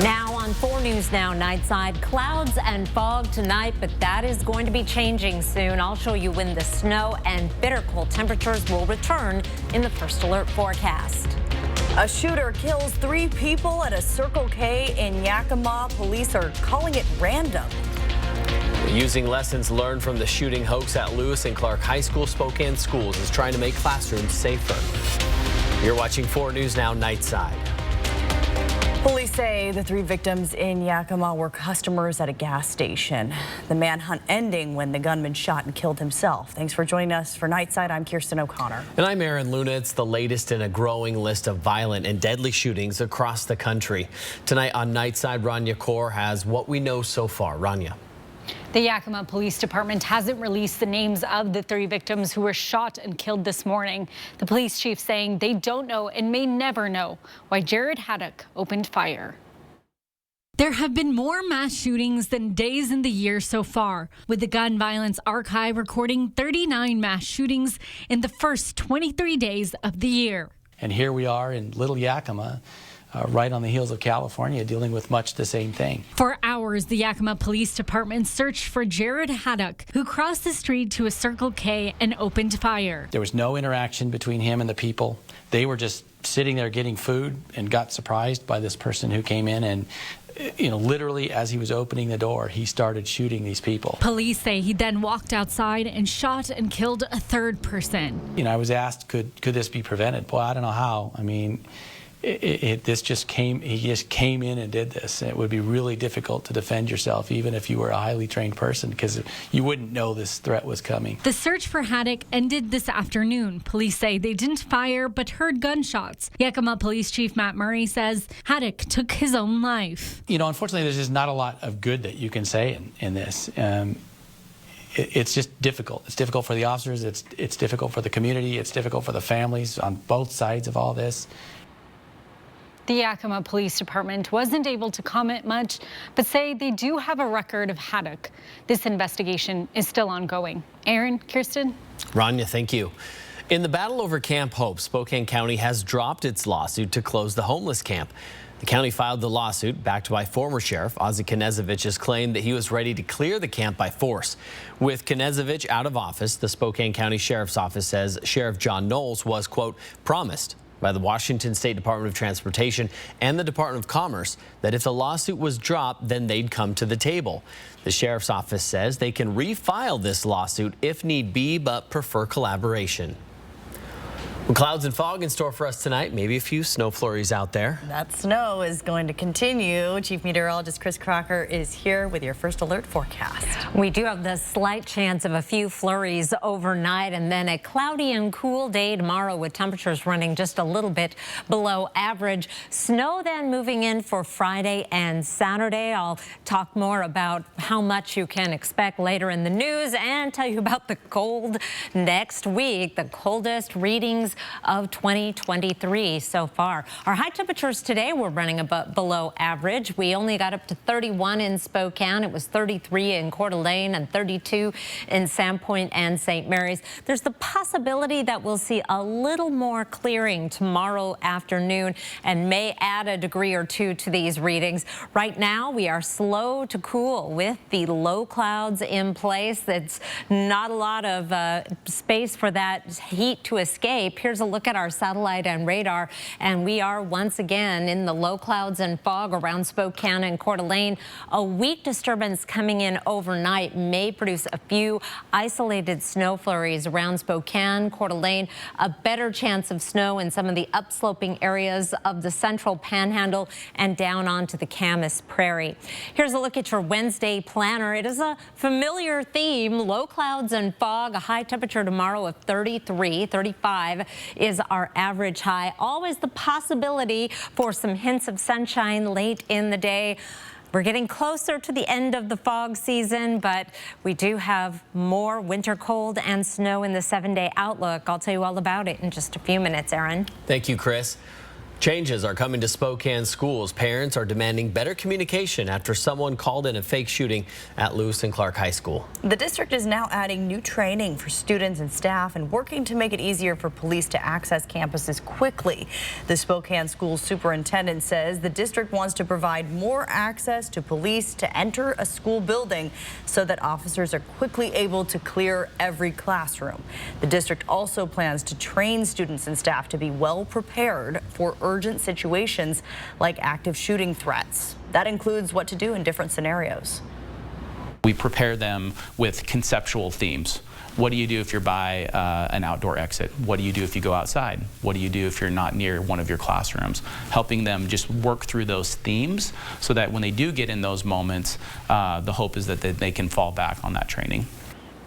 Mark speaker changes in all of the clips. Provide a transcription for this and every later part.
Speaker 1: Now on 4 News Now, Nightside, clouds and fog tonight, but that is going to be changing soon. I'll show you when the snow and bitter cold temperatures will return in the first alert forecast.
Speaker 2: A shooter kills 3 people at a Circle K in Yakima. Police are calling it random.
Speaker 3: Using lessons learned from the shooting hoax at Lewis and Clark High School, Spokane Schools is trying to make classrooms safer. You're watching 4 News Now, Nightside.
Speaker 2: Police say the 3 victims in Yakima were customers at a gas station. The manhunt ending when the gunman shot and killed himself. Thanks for joining us for Nightside. I'm Kirsten O'Connor.
Speaker 3: And I'm Aaron Luna. It's the latest in a growing list of violent and deadly shootings across the country. Tonight on Nightside, Rania Kaur has what we know so far. Rania.
Speaker 4: The Yakima Police Department hasn't released the names of the 3 victims who were shot and killed this morning. The police chief saying they don't know and may never know why Jared Haddock opened fire.
Speaker 5: There have been more mass shootings than days in the year so far, with the Gun Violence Archive recording 39 mass shootings in the first 23 days of the year.
Speaker 6: And here we are in Little Yakima, right on the heels of California, dealing with much the same thing.
Speaker 5: For hours, the Yakima Police Department searched for Jared Haddock, who crossed the street to a Circle K and opened fire.
Speaker 6: There was no interaction between him and the people. They were just sitting there getting food and got surprised by this person who came in and, literally as he was opening the door, he started shooting these people.
Speaker 5: Police say he then walked outside and shot and killed a 3rd person.
Speaker 6: I was asked, could this be prevented? Boy, I don't know how. I mean, he just came in and did this. It would be really difficult to defend yourself, even if you were a highly trained person, because you wouldn't know this threat was coming.
Speaker 5: The search for Haddock ended this afternoon. Police say they didn't fire, but heard gunshots. Yakima Police Chief Matt Murray says Haddock took his own life.
Speaker 6: Unfortunately, there's just not a lot of good that you can say in this. It's just difficult. It's difficult for the officers. It's difficult for the community. It's difficult for the families on both sides of all this.
Speaker 4: The Yakima Police Department wasn't able to comment much, but say they do have a record of Haddock. This investigation is still ongoing. Aaron, Kirsten?
Speaker 3: Rania, thank you. In the battle over Camp Hope, Spokane County has dropped its lawsuit to close the homeless camp. The county filed the lawsuit backed by former Sheriff Ozzie Knezevich's claim that he was ready to clear the camp by force. With Knezevich out of office, the Spokane County Sheriff's Office says Sheriff John Knowles was, quote, promised by the Washington State Department of Transportation and the Department of Commerce that if the lawsuit was dropped, then they'd come to the table. The Sheriff's Office says they can refile this lawsuit if need be, but prefer collaboration. Well, clouds and fog in store for us tonight. Maybe a few snow flurries out there.
Speaker 2: That snow is going to continue. Chief Meteorologist Chris Crocker is here with your first alert forecast.
Speaker 1: We do have the slight chance of a few flurries overnight and then a cloudy and cool day tomorrow with temperatures running just a little bit below average. Snow then moving in for Friday and Saturday. I'll talk more about how much you can expect later in the news and tell you about the cold next week, the coldest readings of 2023 so far. Our high temperatures today were running below average. We only got up to 31 in Spokane. It was 33 in Coeur d'Alene and 32 in Sandpoint and St. Mary's. There's the possibility that we'll see a little more clearing tomorrow afternoon and may add a degree or 2 to these readings. Right now, we are slow to cool with the low clouds in place. It's not a lot of space for that heat to escape. Here's a look at our satellite and radar, and we are once again in the low clouds and fog around Spokane and Coeur d'Alene. A weak disturbance coming in overnight may produce a few isolated snow flurries around Spokane, Coeur d'Alene, a better chance of snow in some of the upsloping areas of the central panhandle and down onto the Camas Prairie. Here's a look at your Wednesday planner. It is a familiar theme, low clouds and fog, a high temperature tomorrow of 33, 35 is our average high. Always the possibility for some hints of sunshine late in the day. We're getting closer to the end of the fog season, but we do have more winter cold and snow in the 7-day outlook. I'll tell you all about it in just a few minutes, Aaron.
Speaker 3: Thank you, Chris. Changes are coming to Spokane schools. Parents are demanding better communication after someone called in a fake shooting at Lewis and Clark High School.
Speaker 2: The district is now adding new training for students and staff and working to make it easier for police to access campuses quickly. The Spokane school superintendent says the district wants to provide more access to police to enter a school building so that officers are quickly able to clear every classroom. The district also plans to train students and staff to be well prepared for urgent situations like active shooting threats. That includes what to do in different scenarios.
Speaker 7: We prepare them with conceptual themes. What do you do if you're by an outdoor exit? What do you do if you go outside? What do you do if you're not near one of your classrooms? Helping them just work through those themes so that when they do get in those moments, the hope is that they can fall back on that training.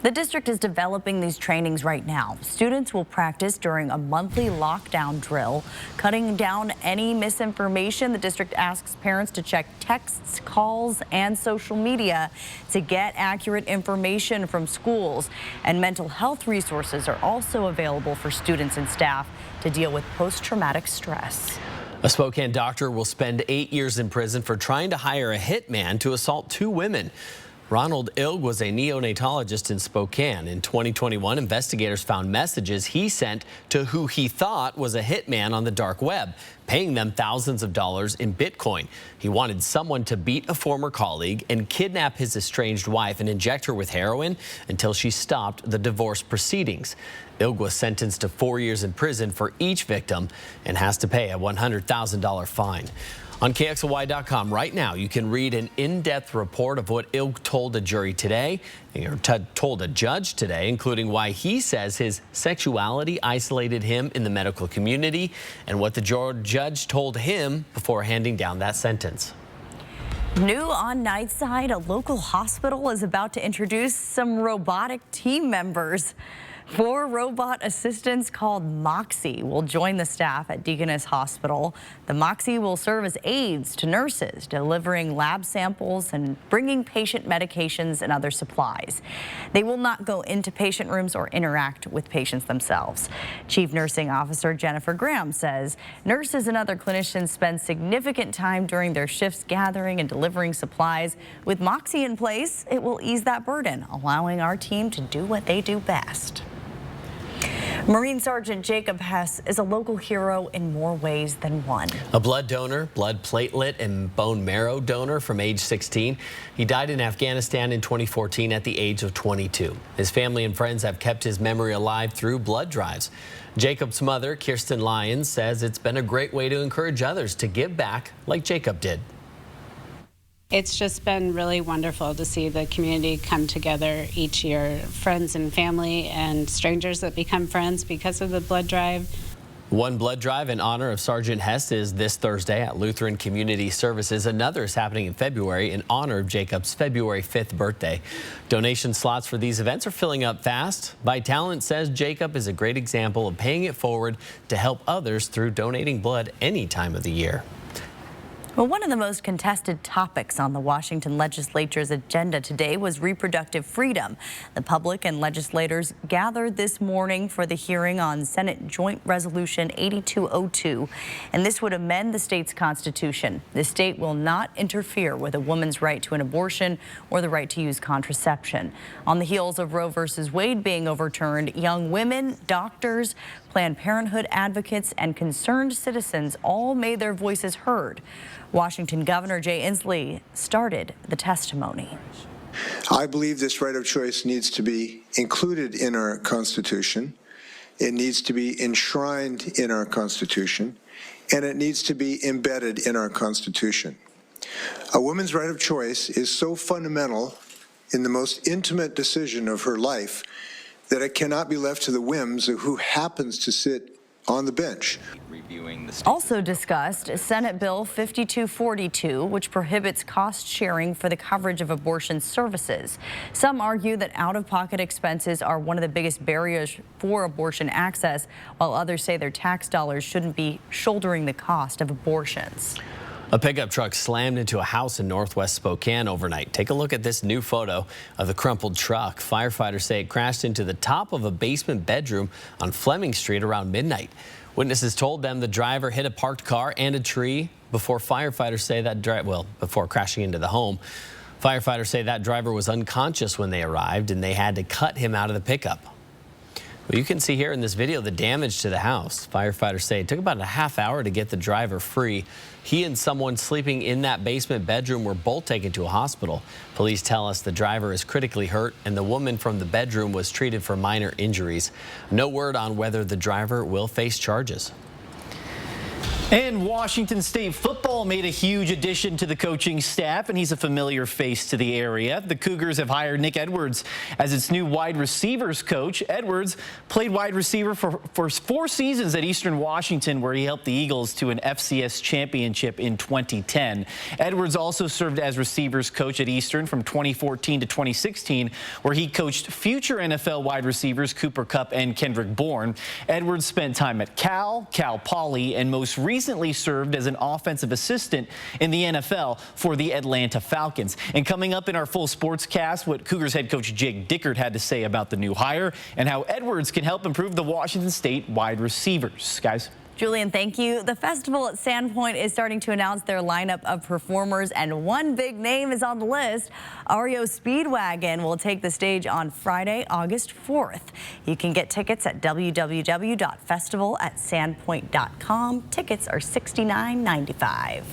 Speaker 2: The district is developing these trainings right now. Students will practice during a monthly lockdown drill. Cutting down any misinformation, the district asks parents to check texts, calls, and social media to get accurate information from schools. And mental health resources are also available for students and staff to deal with post-traumatic stress.
Speaker 3: A Spokane doctor will spend 8 years in prison for trying to hire a hitman to assault 2 women. Ronald Ilg was a neonatologist in Spokane. In 2021, investigators found messages he sent to who he thought was a hitman on the dark web, paying them thousands of dollars in Bitcoin. He wanted someone to beat a former colleague and kidnap his estranged wife and inject her with heroin until she stopped the divorce proceedings. Ilg was sentenced to 4 years in prison for each victim and has to pay a $100,000 fine. On KXLY.com right now, you can read an in-depth report of what Ilg told a jury today, or told a judge today, including why he says his sexuality isolated him in the medical community and what the judge told him before handing down that sentence.
Speaker 2: New on Nightside, a local hospital is about to introduce some robotic team members. 4 robot assistants called Moxie will join the staff at Deaconess Hospital. The Moxie will serve as aides to nurses, delivering lab samples and bringing patient medications and other supplies. They will not go into patient rooms or interact with patients themselves. Chief Nursing Officer Jennifer Graham says nurses and other clinicians spend significant time during their shifts gathering and delivering supplies. With Moxie in place, it will ease that burden, allowing our team to do what they do best. Marine Sergeant Jacob Hess is a local hero in more ways than one.
Speaker 3: A blood donor, blood platelet, and bone marrow donor from age 16. He died in Afghanistan in 2014 at the age of 22. His family and friends have kept his memory alive through blood drives. Jacob's mother, Kirsten Lyons, says it's been a great way to encourage others to give back like Jacob did.
Speaker 8: It's just been really wonderful to see the community come together each year, friends and family and strangers that become friends because of the blood drive.
Speaker 3: One blood drive in honor of Sergeant Hess is this Thursday at Lutheran Community Services. Another is happening in February in honor of Jacob's February 5th birthday. Donation slots for these events are filling up fast. Vitalent says Jacob is a great example of paying it forward to help others through donating blood any time of the year.
Speaker 2: Well, one of the most contested topics on the Washington legislature's agenda today was reproductive freedom. The public and legislators gathered this morning for the hearing on Senate Joint Resolution 8202, and this would amend the state's constitution. The state will not interfere with a woman's right to an abortion or the right to use contraception. On the heels of Roe versus Wade being overturned, young women, doctors, Planned Parenthood advocates, and concerned citizens all made their voices heard. Washington Governor Jay Inslee started the testimony.
Speaker 9: I believe this right of choice needs to be included in our Constitution. It needs to be enshrined in our Constitution, and it needs to be embedded in our Constitution. A woman's right of choice is so fundamental in the most intimate decision of her life that it cannot be left to the whims of who happens to sit on the bench.
Speaker 2: Also discussed Senate Bill 5242, which prohibits cost sharing for the coverage of abortion services. Some argue that out-of-pocket expenses are one of the biggest barriers for abortion access, while others say their tax dollars shouldn't be shouldering the cost of abortions.
Speaker 3: A pickup truck slammed into a house in northwest Spokane overnight. Take a look at this new photo of the crumpled truck. Firefighters say it crashed into the top of a basement bedroom on Fleming Street around midnight. Witnesses told them the driver hit a parked car and a tree before firefighters say that before crashing into the home. Firefighters say that driver was unconscious when they arrived and they had to cut him out of the pickup. Well, you can see here in this video the damage to the house. Firefighters say it took about a half hour to get the driver free. He and someone sleeping in that basement bedroom were both taken to a hospital. Police tell us the driver is critically hurt and the woman from the bedroom was treated for minor injuries. No word on whether the driver will face charges.
Speaker 10: And Washington State football made a huge addition to the coaching staff, and he's a familiar face to the area. The Cougars have hired Nick Edwards as its new wide receivers coach. Edwards played wide receiver for 4 seasons at Eastern Washington, where he helped the Eagles to an FCS championship in 2010. Edwards also served as receivers coach at Eastern from 2014 to 2016, where he coached future NFL wide receivers Cooper Kupp and Kendrick Bourne. Edwards spent time at Cal Poly, and most recently served as an offensive assistant in the NFL for the Atlanta Falcons. And coming up in our full sportscast, what Cougars head coach Jake Dickert had to say about the new hire and how Edwards can help improve the Washington State wide receivers. Guys.
Speaker 2: Julian, thank you. The festival at Sandpoint is starting to announce their lineup of performers, and one big name is on the list. REO Speedwagon will take the stage on Friday, August 4th. You can get tickets at www.festival@sandpoint.com. Tickets are $69.95.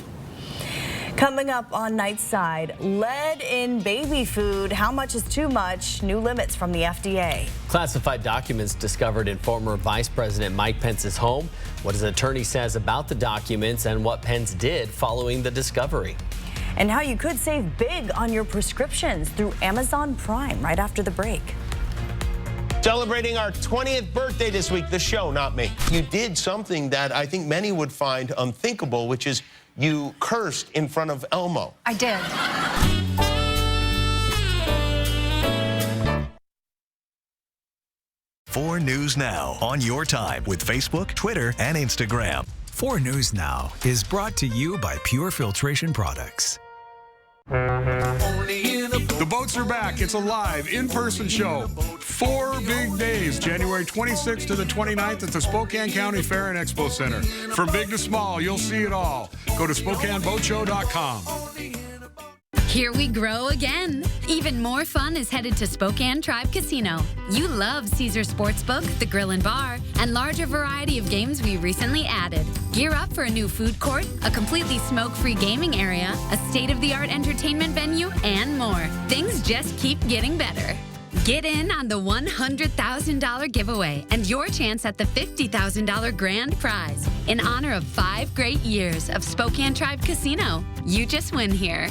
Speaker 2: Coming up on Nightside, lead in baby food. How much is too much? New limits from the FDA.
Speaker 3: Classified documents discovered in former Vice President Mike Pence's home. What his attorney says about the documents and what Pence did following the discovery.
Speaker 2: And how you could save big on your prescriptions through Amazon Prime right after the break.
Speaker 11: Celebrating our 20th birthday this week, the show, not me. You did something that I think many would find unthinkable, which is you cursed in front of Elmo.
Speaker 4: I did.
Speaker 12: Four News Now on your time with Facebook, Twitter, and Instagram.
Speaker 13: 4 News Now is brought to you by Pure Filtration Products.
Speaker 14: The boats are back. It's a live, in-person show. 4 big days, January 26th to the 29th at the Spokane County Fair and Expo Center. From big to small, you'll see it all. Go to SpokaneBoatShow.com.
Speaker 15: Here we grow again. Even more fun is headed to Spokane Tribe Casino. You love Caesar Sportsbook, the grill and bar, and larger variety of games we recently added. Gear up for a new food court, a completely smoke-free gaming area, a state-of-the-art entertainment venue, and more. Things just keep getting better. Get in on the $100,000 giveaway and your chance at the $50,000 grand prize in honor of 5 great years of Spokane Tribe Casino. You just win here.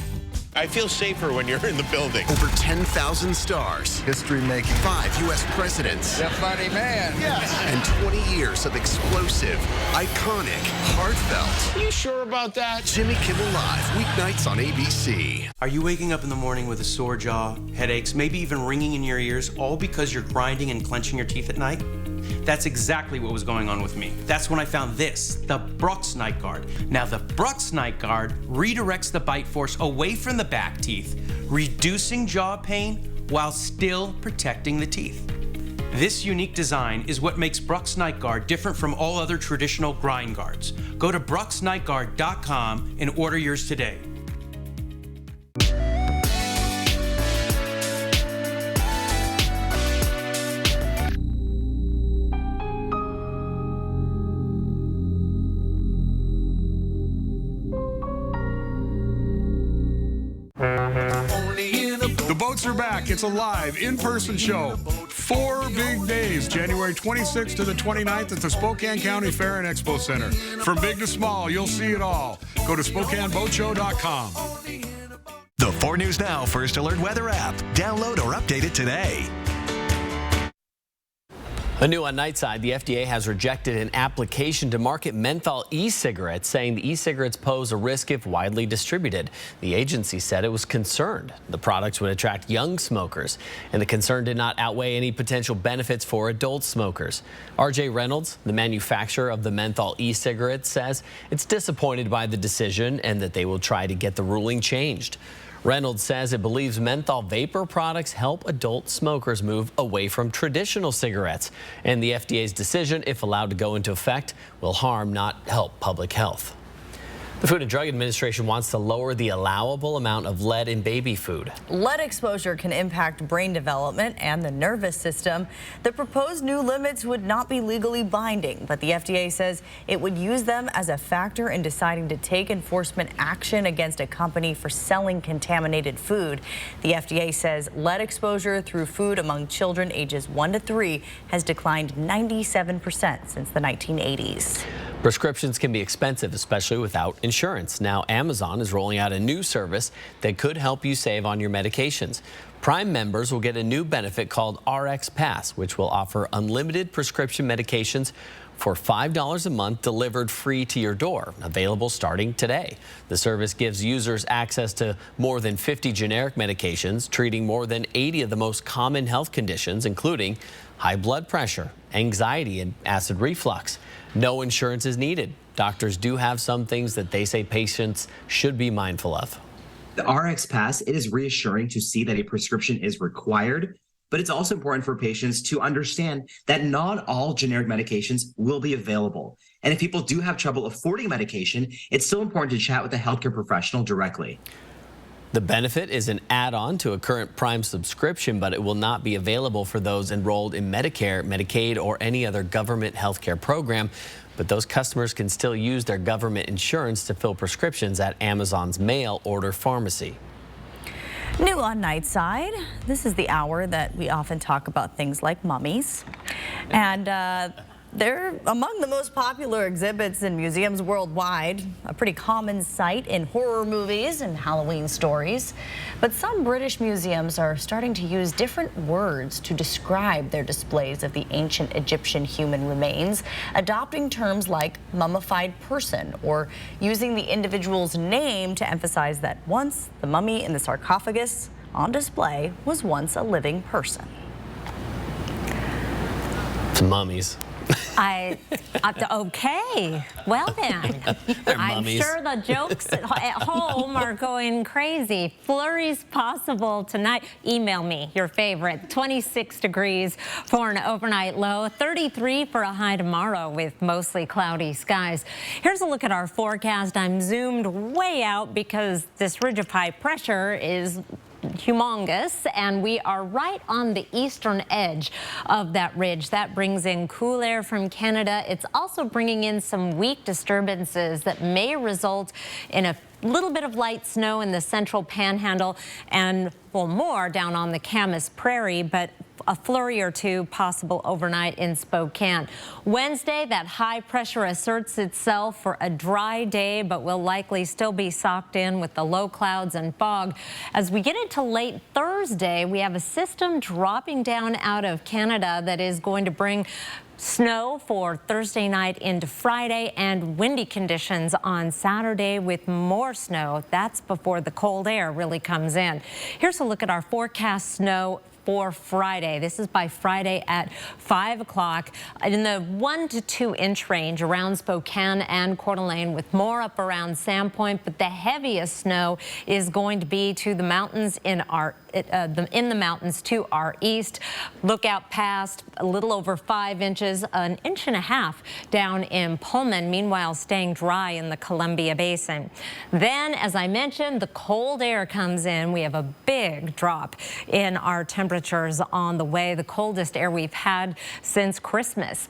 Speaker 11: I feel safer when you're in the building.
Speaker 12: Over 10,000 stars.
Speaker 16: History making.
Speaker 12: 5 U.S. presidents.
Speaker 16: The funny man.
Speaker 12: Yes. And 20 years of explosive, iconic, heartfelt.
Speaker 11: Are you sure about that?
Speaker 12: Jimmy Kimmel Live, weeknights on ABC.
Speaker 17: Are you waking up in the morning with a sore jaw, headaches, maybe even ringing in your ears, all because you're grinding and clenching your teeth at night? That's exactly what was going on with me. That's when I found this, the Brooks Night Guard. Now, the Brooks Night Guard redirects the bite force away from the back teeth, reducing jaw pain while still protecting the teeth. This unique design is what makes Brooks Night Guard different from all other traditional grind guards. Go to brooksnightguard.com and order yours today.
Speaker 14: The boats are back. It's a live, in-person show. 4 big days, January 26th to the 29th at the Spokane County Fair and Expo Center. From big to small, you'll see it all. Go to SpokaneBoatShow.com.
Speaker 12: The 4 News Now First Alert Weather app. Download or update it today.
Speaker 3: Anew on Nightside, the FDA has rejected an application to market menthol e-cigarettes, saying the e-cigarettes pose a risk if widely distributed. The agency said it was concerned the products would attract young smokers, and the concern did not outweigh any potential benefits for adult smokers. RJ Reynolds, the manufacturer of the menthol e-cigarettes, says it's disappointed by the decision and that they will try to get the ruling changed. Reynolds says it believes menthol vapor products help adult smokers move away from traditional cigarettes. And the FDA's decision, if allowed to go into effect, will harm, not help public health. The Food and Drug Administration wants to lower the allowable amount of lead in baby food.
Speaker 2: Lead exposure can impact brain development and the nervous system. The proposed new limits would not be legally binding, but the FDA says it would use them as a factor in deciding to take enforcement action against a company for selling contaminated food. The FDA says lead exposure through food among children ages 1 to 3 has declined 97% since the 1980s.
Speaker 3: Prescriptions can be expensive, especially without insurance. Now, Amazon is rolling out a new service that could help you save on your medications. Prime members will get a new benefit called RX Pass, which will offer unlimited prescription medications for $5 a month delivered free to your door, available starting today. The service gives users access to more than 50 generic medications, treating more than 80 of the most common health conditions, including high blood pressure, anxiety, and acid reflux. No insurance is needed. Doctors do have some things that they say patients should be mindful of.
Speaker 16: The RX Pass, it is reassuring to see that a prescription is required, but it's also important for patients to understand that not all generic medications will be available. And if people do have trouble affording medication, it's still important to chat with a healthcare professional directly.
Speaker 3: The benefit is an add-on to a current Prime subscription, but it will not be available for those enrolled in Medicare, Medicaid, or any other government healthcare program. But those customers can still use their government insurance to fill prescriptions at Amazon's mail-order pharmacy.
Speaker 2: New on Nightside, this is the hour that we often talk about things like mummies. And they're among the most popular exhibits in museums worldwide, a pretty common sight in horror movies and Halloween stories. But some British museums are starting to use different words to describe their displays of the ancient Egyptian human remains, adopting terms like mummified person or using the individual's name to emphasize that once the mummy in the sarcophagus on display was once a living person.
Speaker 3: Mummies.
Speaker 1: Okay, well then, I'm sure the jokes at home are going crazy. Flurries possible tonight. Email me your favorite. 26 degrees for an overnight low, 33 for a high tomorrow with mostly cloudy skies. Here's a look at our forecast. I'm zoomed way out because this ridge of high pressure is humongous, and we are right on the eastern edge of that ridge. That brings in cool air from Canada. It's also bringing in some weak disturbances that may result in a little bit of light snow in the central panhandle and, well, more down on the Camas Prairie, but a flurry or two possible overnight in Spokane. Wednesday, that high pressure asserts itself for a dry day, but will likely still be socked in with the low clouds and fog. As we get into late Thursday, we have a system dropping down out of Canada that is going to bring snow for Thursday night into Friday and windy conditions on Saturday with more snow. That's before the cold air really comes in. Here's a look at our forecast snow for Friday. This is by Friday at 5 o'clock in the 1 to 2 inch range around Spokane and Coeur d'Alene, with more up around Sandpoint. But the heaviest snow is going to be to the mountains in the mountains to our east. Look out past a little over 5 inches, an inch and a half down in Pullman. Meanwhile, staying dry in the Columbia Basin. Then, as I mentioned, the cold air comes in. We have a big drop in our temperatures on the way, the coldest air we've had since Christmas.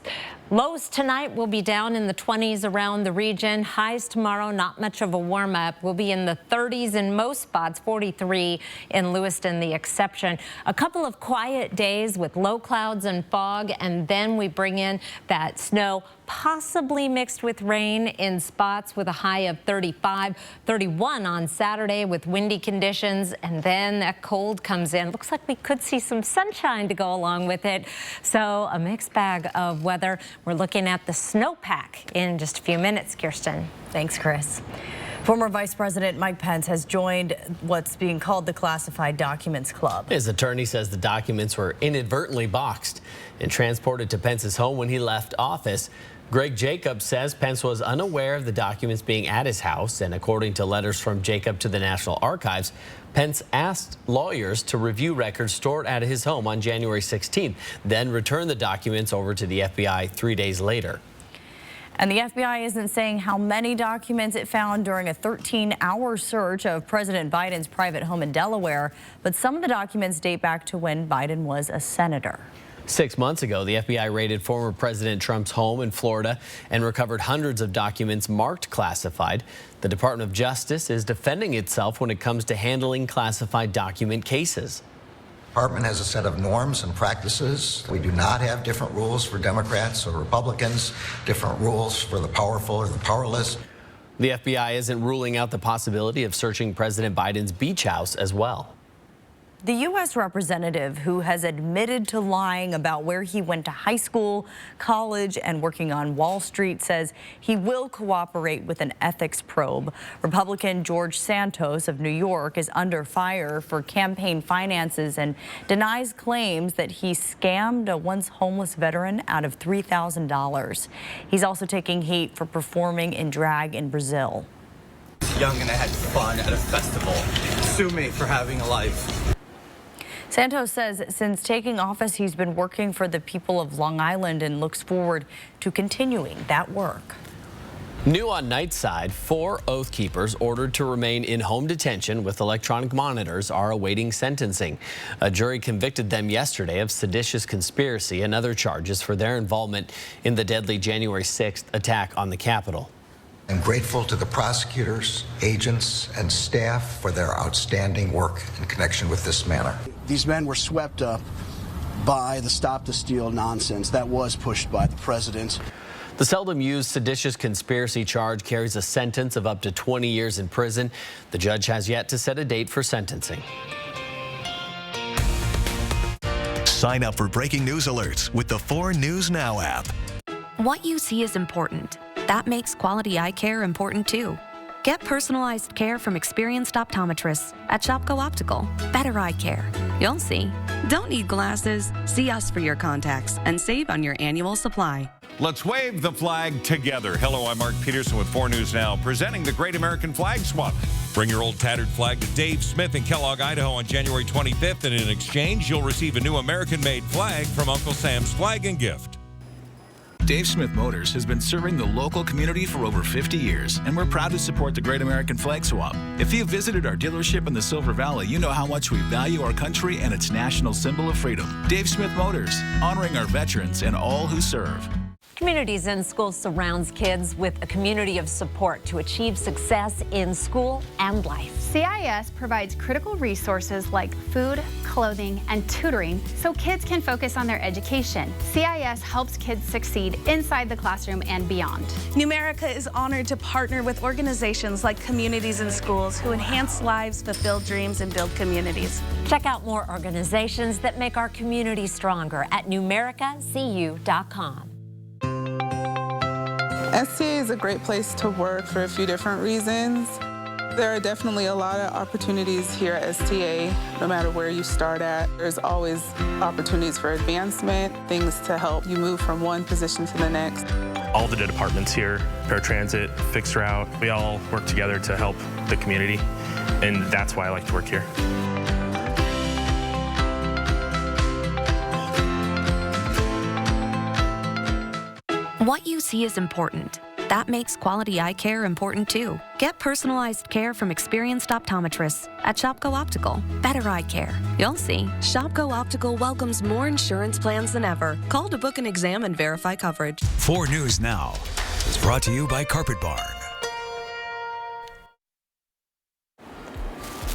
Speaker 1: Lows tonight will be down in the 20s around the region. Highs tomorrow, not much of a warm up. We'll be in the 30s in most spots, 43 in Lewiston, the exception. A couple of quiet days with low clouds and fog, and then we bring in that snow, possibly mixed with rain in spots, with a high of 35, 31 on Saturday with windy conditions, and then that cold comes in. Looks like we could see some sunshine to go along with it. So a mixed bag of weather. We're looking at the snowpack in just a few minutes, Kirsten.
Speaker 2: Thanks, Chris. Former Vice President Mike Pence has joined what's being called the Classified Documents Club.
Speaker 3: His attorney says the documents were inadvertently boxed and transported to Pence's home when he left office. Greg Jacobs says Pence was unaware of the documents being at his house, and according to letters from Jacob to the National Archives, Pence asked lawyers to review records stored at his home on January 16th, then return the documents over to the FBI 3 days later.
Speaker 2: And the FBI isn't saying how many documents it found during a 13-hour search of President Biden's private home in Delaware, but some of the documents date back to when Biden was a senator.
Speaker 3: 6 months ago, the FBI raided former President Trump's home in Florida and recovered hundreds of documents marked classified. The Department of Justice is defending itself when it comes to handling classified document cases.
Speaker 18: The department has a set of norms and practices. We do not have different rules for Democrats or Republicans, different rules for the powerful or the powerless.
Speaker 3: The FBI isn't ruling out the possibility of searching President Biden's beach house as well.
Speaker 2: The U.S. representative who has admitted to lying about where he went to high school, college, and working on Wall Street says he will cooperate with an ethics probe. Republican George Santos of New York is under fire for campaign finances and denies claims that he scammed a once homeless veteran out of $3,000. He's also taking heat for performing in drag in Brazil.
Speaker 19: Young and I had fun at a festival. Sue me for having a life.
Speaker 2: Santos says since taking office, he's been working for the people of Long Island and looks forward to continuing that work.
Speaker 3: New on Nightside, 4 Oath Keepers ordered to remain in home detention with electronic monitors are awaiting sentencing. A jury convicted them yesterday of seditious conspiracy and other charges for their involvement in the deadly January 6th attack on the Capitol.
Speaker 18: I'm grateful to the prosecutors, agents, and staff for their outstanding work in connection with this matter.
Speaker 20: These men were swept up by the Stop the Steal nonsense that was pushed by the president.
Speaker 3: The seldom used seditious conspiracy charge carries a sentence of up to 20 years in prison. The judge has yet to set a date for sentencing.
Speaker 12: Sign up for breaking news alerts with the 4 News Now app.
Speaker 21: What you see is important. That makes quality eye care important too. Get personalized care from experienced optometrists at Shopko Optical. Better eye care. You'll see. Don't need glasses. See us for your contacts and save on your annual supply.
Speaker 22: Let's wave the flag together. Hello, I'm Mark Peterson with 4 News Now, presenting the Great American Flag Swap. Bring your old tattered flag to Dave Smith in Kellogg, Idaho on January 25th, and in exchange, you'll receive a new American-made flag from Uncle Sam's Flag and Gift.
Speaker 13: Dave Smith Motors has been serving the local community for over 50 years, and we're proud to support the Great American Flag Swap. If you've visited our dealership in the Silver Valley, you know how much we value our country and its national symbol of freedom. Dave Smith Motors, honoring our veterans and all who serve.
Speaker 1: Communities in School surrounds kids with a community of support to achieve success in school and life.
Speaker 23: CIS provides critical resources like food, clothing, and tutoring so kids can focus on their education. CIS helps kids succeed inside the classroom and beyond.
Speaker 24: Numerica is honored to partner with organizations like Communities in Schools who enhance lives, fulfill dreams, and build communities.
Speaker 1: Check out more organizations that make our community stronger at numericacu.com.
Speaker 25: STA is a great place to work for a few different reasons. There are definitely a lot of opportunities here at STA, no matter where you start at. There's always opportunities for advancement, things to help you move from one position to the next.
Speaker 26: All the departments here, paratransit, fixed route, we all work together to help the community, and that's why I like to work here.
Speaker 21: What you see is important. That makes quality eye care important too. Get personalized care from experienced optometrists at Shopko Optical. Better eye care. You'll see. Shopko Optical welcomes more insurance plans than ever. Call to book an exam and verify coverage.
Speaker 13: 4 News Now is brought to you by Carpet Barn.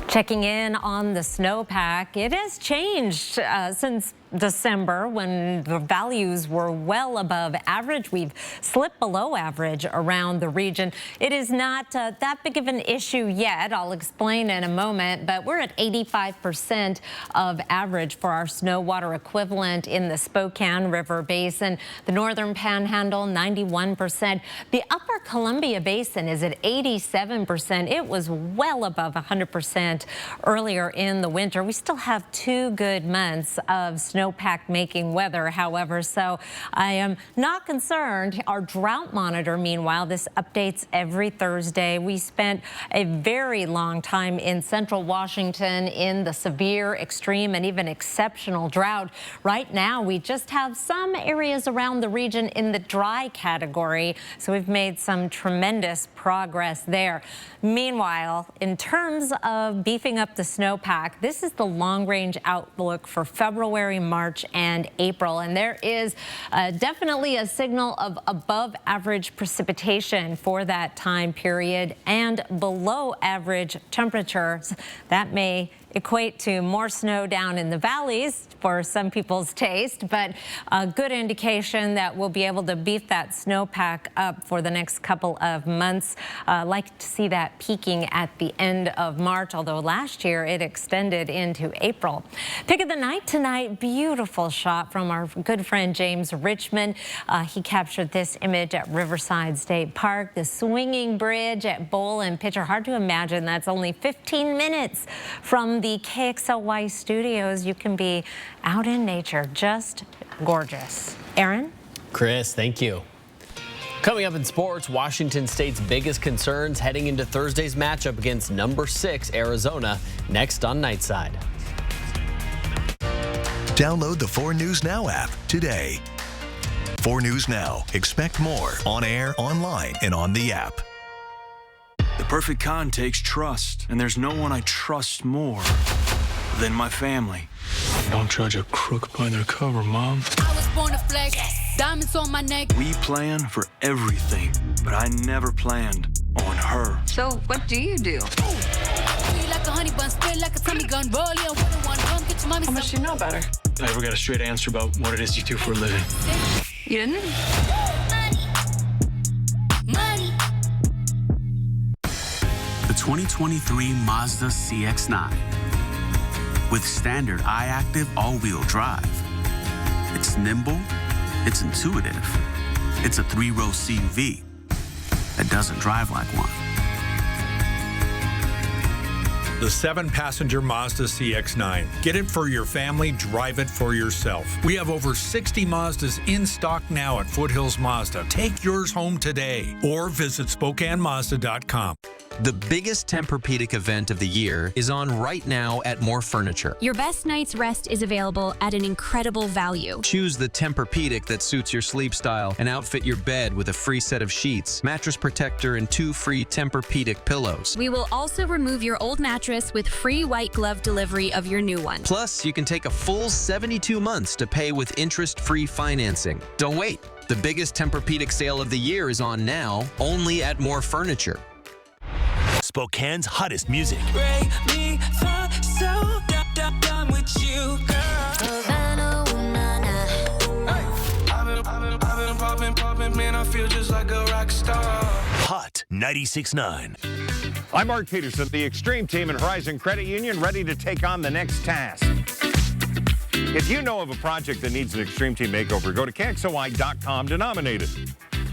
Speaker 1: Checking in on the snowpack, it has changed since December when the values were well above average. We've slipped below average around the region. It is not that big of an issue yet. I'll explain in a moment, but we're at 85% of average for our snow water equivalent in the Spokane River Basin. The Northern Panhandle, 91%. The Upper Columbia Basin is at 87%. It was well above 100% earlier in the winter. We still have 2 good months of snow snowpack making weather, however, so I am not concerned. Our drought monitor, meanwhile, this updates every Thursday. We spent a very long time in central Washington in the severe, extreme, and even exceptional drought. Right now, we just have some areas around the region in the dry category, so we've made some tremendous progress there. Meanwhile, in terms of beefing up the snowpack, this is the long-range outlook for February, March, and April, and there is definitely a signal of above-average precipitation for that time period and below-average temperatures. That may equate to more snow down in the valleys for some people's taste, but a good indication that we'll be able to beef that snowpack up for the next couple of months. Like to see that peaking at the end of March, although last year it extended into April. Pick of the night tonight, beautiful shot from our good friend James Richmond. He captured this image at Riverside State Park, the swinging bridge at Bowl and Pitcher. Hard to imagine that's only 15 minutes from the KXLY studios. You can be out in nature, just gorgeous. Aaron?
Speaker 3: Chris, thank you. Coming up in sports, Washington State's biggest concerns heading into Thursday's matchup against number 6 Arizona, next on Nightside.
Speaker 12: Download the 4 News Now app today. 4 News Now. Expect more on air, online, and on the app.
Speaker 5: The perfect con takes trust, and there's no one I trust more than my family.
Speaker 6: Don't judge a crook by their cover, Mom.
Speaker 5: I was born to flex, diamonds on my neck. We plan for everything, but I never planned on her.
Speaker 7: So what do you do?
Speaker 5: How much do you know about her?
Speaker 6: I never got a straight answer about what it is you do for a living.
Speaker 7: You didn't?
Speaker 8: The 2023 Mazda CX-9 with standard I-Active all-wheel drive. It's nimble, it's intuitive, it's a 3-row CUV that doesn't drive like one.
Speaker 9: The 7-passenger Mazda CX-9. Get it for your family, drive it for yourself. We have over 60 Mazdas in stock now at Foothills Mazda. Take yours home today or visit SpokaneMazda.com.
Speaker 10: The biggest Tempur-Pedic event of the year is on right now at More Furniture.
Speaker 27: Your best night's rest is available at an incredible value.
Speaker 10: Choose the Tempur-Pedic that suits your sleep style and outfit your bed with a free set of sheets, mattress protector, and 2 free Tempur-Pedic pillows.
Speaker 27: We will also remove your old mattress with free white glove delivery of your new one.
Speaker 10: Plus, you can take a full 72 months to pay with interest-free financing. Don't wait. The biggest Tempur-Pedic sale of the year is on now, only at More Furniture.
Speaker 28: Spokane's hottest music.
Speaker 29: Break me for so done with you, girl. I've been popping, man, I feel just like a rock star.
Speaker 28: Hot 96.9.
Speaker 22: I'm Mark Peterson, the Extreme Team and Horizon Credit Union, ready to take on the next task. If you know of a project that needs an Extreme Team makeover, go to KXOY.com to nominate it.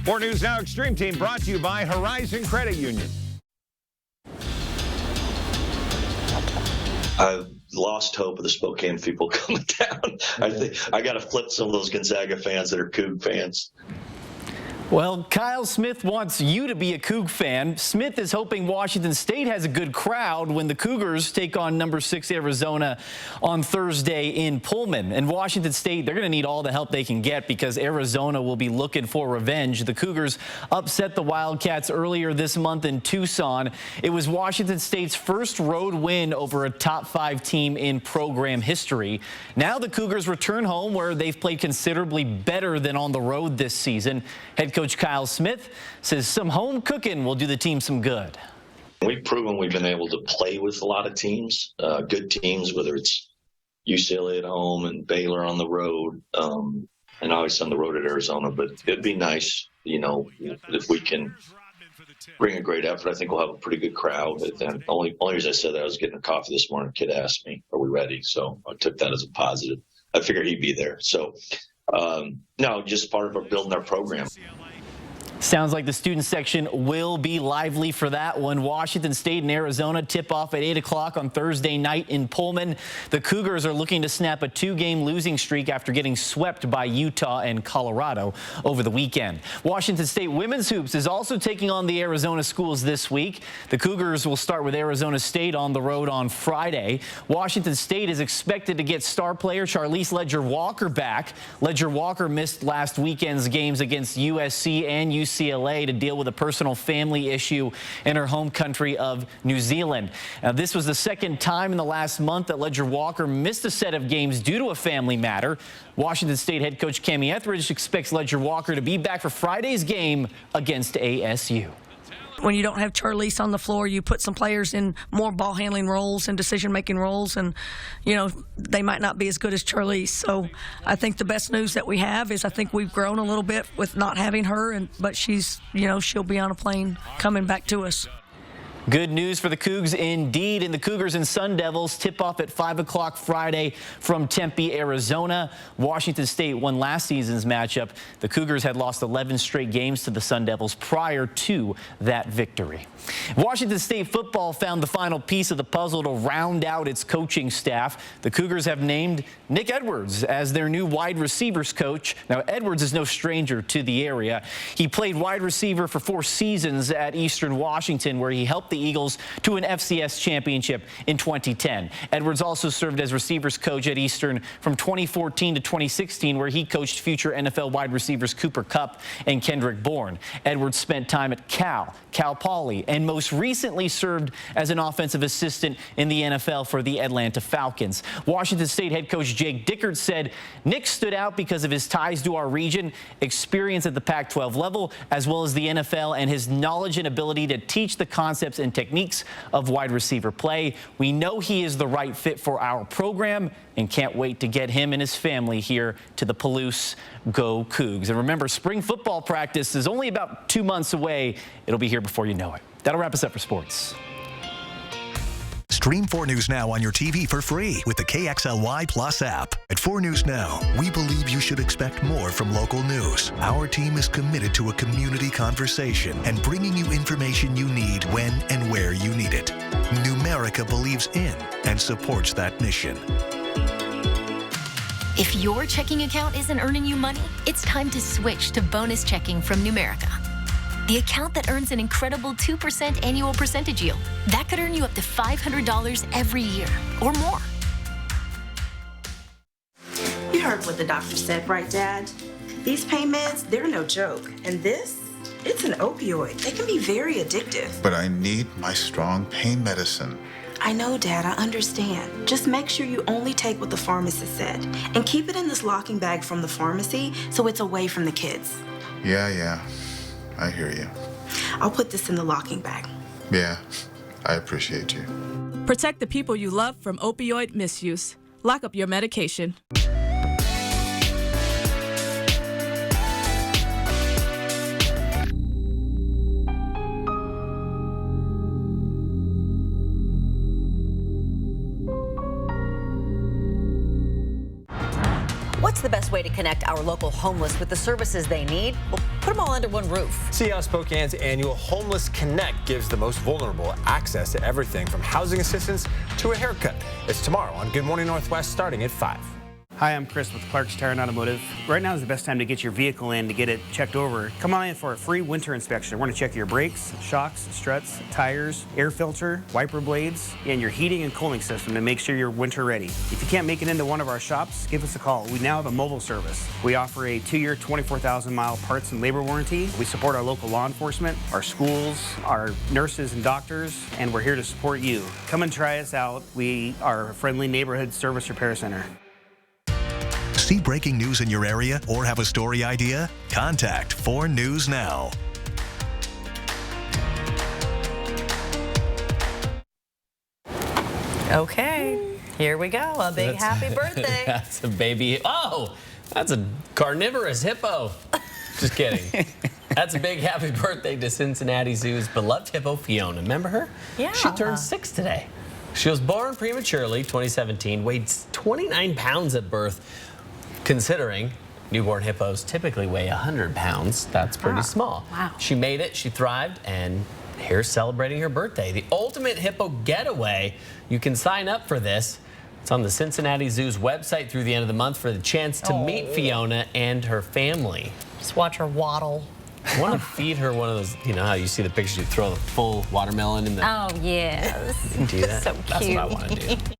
Speaker 22: 4 News Now Extreme Team brought to you by Horizon Credit Union.
Speaker 30: I've lost hope of the Spokane people coming down. I think I got to flip some of those Gonzaga fans that are Coug fans.
Speaker 31: Well, Kyle Smith wants you to be a Coug fan. Smith is hoping Washington State has a good crowd when the Cougars take on number 6 Arizona on Thursday in Pullman. And Washington State, they're going to need all the help they can get because Arizona will be looking for revenge. The Cougars upset the Wildcats earlier this month in Tucson. It was Washington State's first road win over a top 5 team in program history. Now the Cougars return home where they've played considerably better than on the road this season. Head coach Kyle Smith says some home cooking will do the team some good.
Speaker 30: We've proven we've been able to play with a lot of teams, good teams, whether it's UCLA at home and Baylor on the road, and obviously on the road at Arizona. But it'd be nice, you know, if we can bring a great effort. I think we'll have a pretty good crowd. And only reason I said that, I was getting a coffee this morning. A kid asked me, "Are we ready?" So I took that as a positive. I figured he'd be there. So, no, just part of our building our program.
Speaker 31: Sounds like the student section will be lively for that one. Washington State and Arizona tip off at 8 o'clock on Thursday night in Pullman. The Cougars are looking to snap a 2-game losing streak after getting swept by Utah and Colorado over the weekend. Washington State women's hoops is also taking on the Arizona schools this week. The Cougars will start with Arizona State on the road on Friday. Washington State is expected to get star player Charlize Ledger-Walker back. Ledger-Walker missed last weekend's games against USC and UCLA to deal with a personal family issue in her home country of New Zealand. Now, this was the second time in the last month that Ledger-Walker missed a set of games due to a family matter. Washington State head coach Cammie Etheridge expects Ledger-Walker to be back for Friday's game against ASU.
Speaker 2: When you don't have Charlize on the floor, you put some players in more ball handling roles and decision making roles, and they might not be as good as Charlize. So I think the best news that we have is I think we've grown a little bit with not having her, but she's she'll be on a plane coming back to us.
Speaker 31: Good news for the Cougs indeed, and the Cougars and Sun Devils tip off at 5 o'clock Friday from Tempe, Arizona. Washington State won last season's matchup. The Cougars had lost 11 straight games to the Sun Devils prior to that victory. Washington State football found the final piece of the puzzle to round out its coaching staff. The Cougars have named Nick Edwards as their new wide receivers coach. Now, Edwards is no stranger to the area. He played wide receiver for 4 seasons at Eastern Washington, where he helped the Eagles to an FCS championship in 2010. Edwards also served as receivers coach at Eastern from 2014 to 2016, where he coached future NFL wide receivers Cooper Kupp and Kendrick Bourne. Edwards spent time at Cal Poly, and most recently served as an offensive assistant in the NFL for the Atlanta Falcons. Washington State head coach Jake Dickert said Nick stood out because of his ties to our region, experience at the Pac-12 level, as well as the NFL, and his knowledge and ability to teach the concepts and techniques of wide receiver play. We know he is the right fit for our program and can't wait to get him and his family here to the Palouse. Go Cougs. And remember, spring football practice is only about 2 months away. It'll be here before you know it. That'll wrap us up for sports.
Speaker 12: Stream 4 News Now on your TV for free with the KXLY Plus app. At 4 News Now, we believe you should expect more from local news. Our team is committed to a community conversation and bringing you information you need when and where you need it. Numerica believes in and supports that mission.
Speaker 4: If your checking account isn't earning you money, it's time to switch to bonus checking from Numerica. The account that earns an incredible 2% annual percentage yield. That could earn you up to $500 every year or more.
Speaker 11: You heard what the doctor said, right, Dad? These pain meds, they're no joke. And this, it's an opioid. They can be very addictive.
Speaker 14: But I need my strong pain medicine.
Speaker 11: I know, Dad, I understand. Just make sure you only take what the pharmacist said. And keep it in this locking bag from the pharmacy so it's away from the kids.
Speaker 14: Yeah. I hear you.
Speaker 11: I'll put this in the locking bag.
Speaker 14: Yeah, I appreciate you.
Speaker 15: Protect the people you love from opioid misuse. Lock up your medication.
Speaker 16: What's the best way to connect our local homeless with the services they need? Well, put them all under one roof.
Speaker 17: See how Spokane's annual Homeless Connect gives the most vulnerable access to everything from housing assistance to a haircut. It's tomorrow on Good Morning Northwest starting at 5.
Speaker 18: Hi, I'm Chris with Clark's Tire and Automotive. Right now is the best time to get your vehicle in to get it checked over. Come on in for a free winter inspection. We're going to check your brakes, shocks, struts, tires, air filter, wiper blades, and your heating and cooling system to make sure you're winter ready. If you can't make it into one of our shops, give us a call. We now have a mobile service. We offer a 2-year, 24,000-mile parts and labor warranty. We support our local law enforcement, our schools, our nurses and doctors, and we're here to support you. Come and try us out. We are a friendly neighborhood service repair center.
Speaker 12: See breaking news in your area or have a story idea? Contact 4 News Now.
Speaker 16: Okay, here we go. A big happy birthday.
Speaker 3: That's a baby. Oh, that's a carnivorous hippo. Just kidding. That's a big happy birthday to Cincinnati Zoo's beloved hippo, Fiona. Remember her?
Speaker 16: Yeah.
Speaker 3: She turned 6 today. She was born prematurely, 2017, weighed 29 pounds at birth. Considering Newborn hippos typically weigh 100 pounds. That's pretty small.
Speaker 1: Wow.
Speaker 3: She made it, she thrived, and here's celebrating her birthday. The Ultimate Hippo Getaway. You can sign up for this. It's on the Cincinnati Zoo's website through the end of the month for the chance to meet Fiona and her family.
Speaker 1: Just watch her waddle.
Speaker 3: I want to feed her one of those, you know how you see the pictures, you throw the full watermelon in the...
Speaker 1: Oh, yes.
Speaker 3: You can do that.
Speaker 1: So cute.
Speaker 3: That's what I want to do.